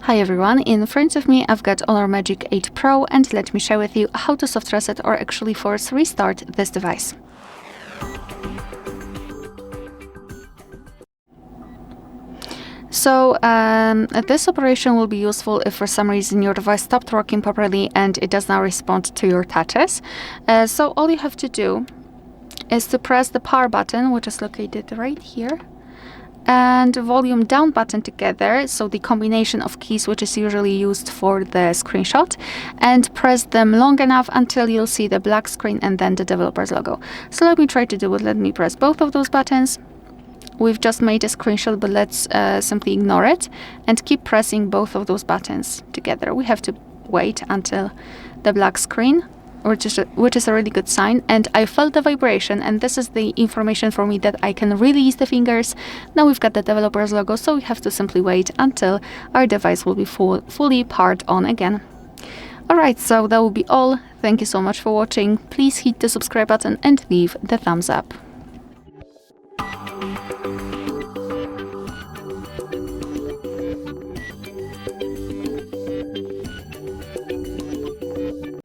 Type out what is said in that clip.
Hi everyone, in front of me I've got HONOR Magic8 Pro, and let me share with you how to soft reset or actually force restart this device. So this operation will be useful if for some reason your device stopped working properly and it does not respond to your touches. So all you have to do is to press the power button, which is located right here, and volume down button together, so the combination of keys which is usually used for the screenshot, and press them long enough until you'll see the black screen and then the developer's logo. So let me try to do it. Let me press both of those buttons. We've just made a screenshot, but let's simply ignore it and keep pressing both of those buttons together. We have to wait until the black screen, which is a really good sign, and I felt the vibration, and this is the information for me that I can release the fingers. Now we've got the developer's logo, so we have to simply wait until our device will be fully powered on again. Alright, so that will be all. Thank you so much for watching. Please hit the subscribe button and leave the thumbs up.